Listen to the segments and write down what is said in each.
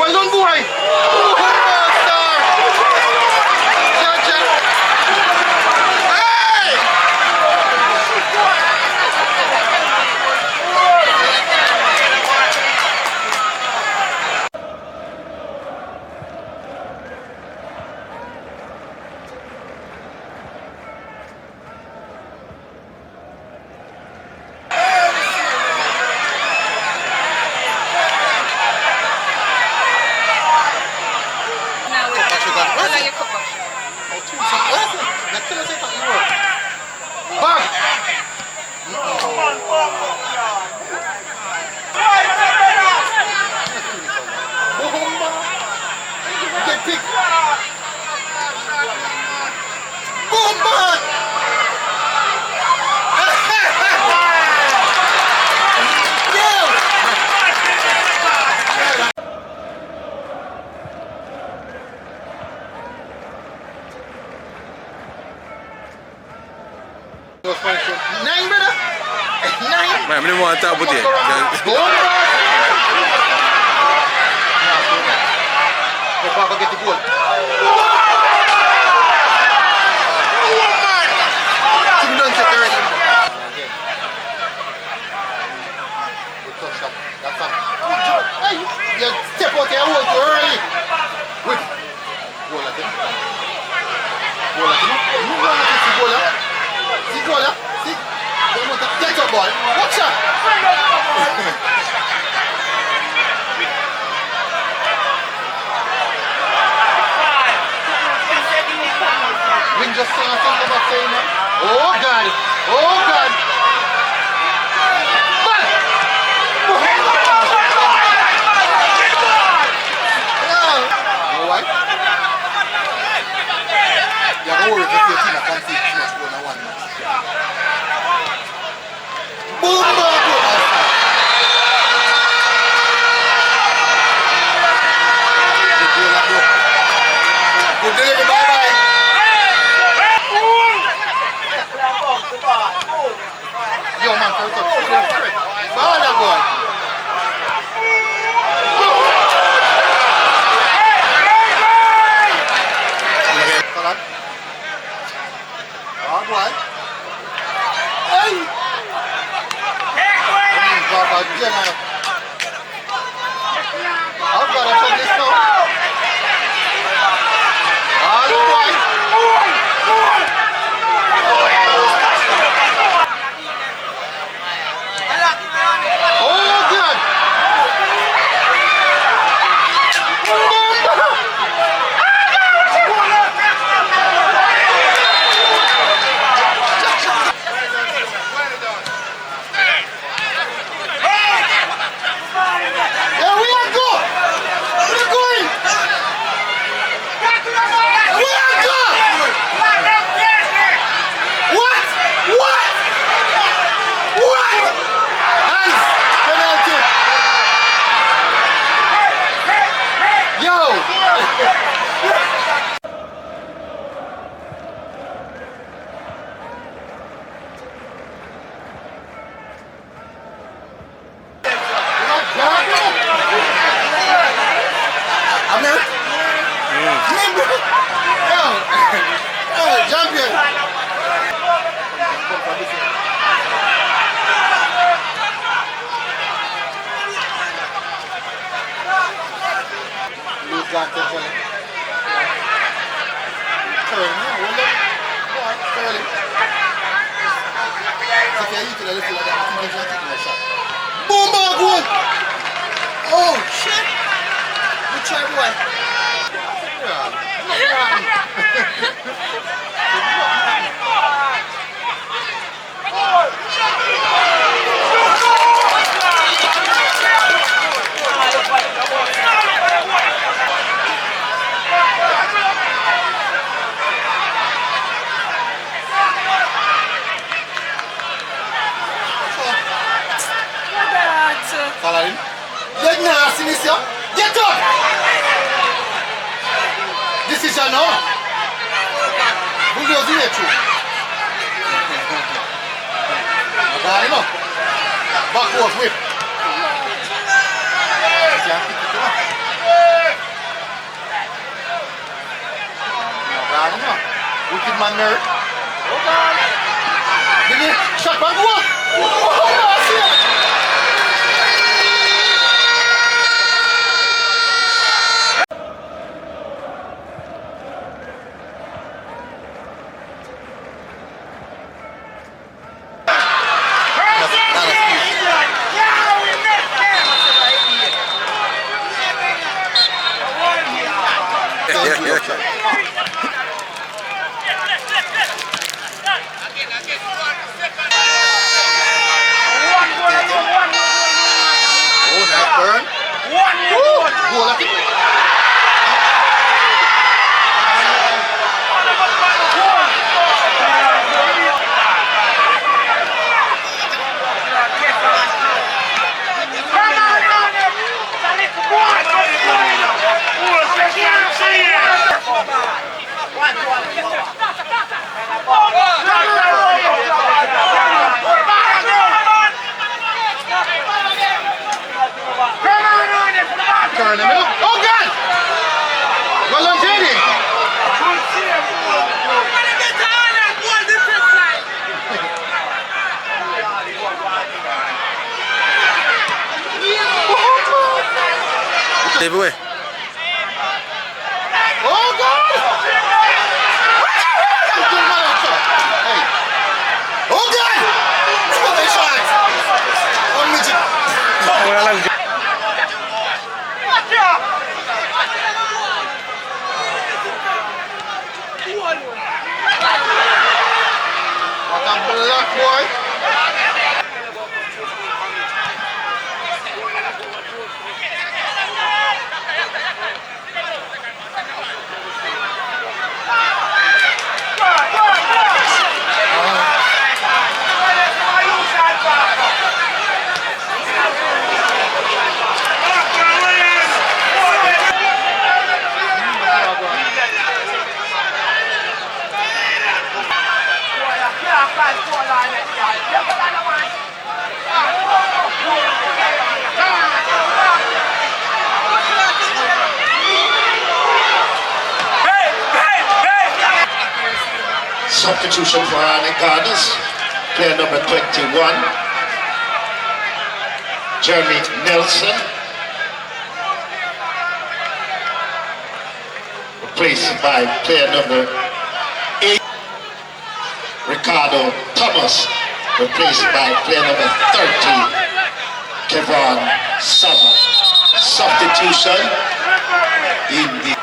Well done, boy. Star. Hey! Nine, brother. Nine. Man, I didn't want to talk about it. Papa get the goal. Team done set already. Good touch shot. That's a good job. Hey, you step out there, hold too early. Whip. Goal at him. Goal at him. You want to see goal at? See goal at? See? Don't want to get your ball. Watch out. Win just saying something about saying man. Oh God! Oh God! Man! You know why? You're going to worry if your team can see too much goal in one match. Boom! Good delivery, bye-bye. Yo, man, first up. Ball that boy. Salat. Oh, boy. Hey! Baba, Jenna. I've got to turn this now. Oh, boy. Boom, ball, goal! Oh, shit! Good try, boy. Saladin. Get nasty, mister. Get up! Decision now. Bulldoze in here, true. Got him up. Backwards whip. Run him up. Wicked man nerd. Hold on. Big shot back one. Oh, I see it. Turn him up. Oh God! Well done, JD. Save away. Oh God! Hey. Oh God! Look at shot. One midget. What a black boy. Substitution for Arnie Gardens, player number 21, Jeremy Nelson, replaced by player number 8, Ricardo Thomas, replaced by player number 30, Kevon Summer. Substitution in the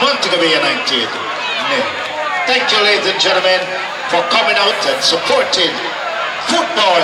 Montego Bay United. Thank you, ladies and gentlemen, for coming out and supporting football.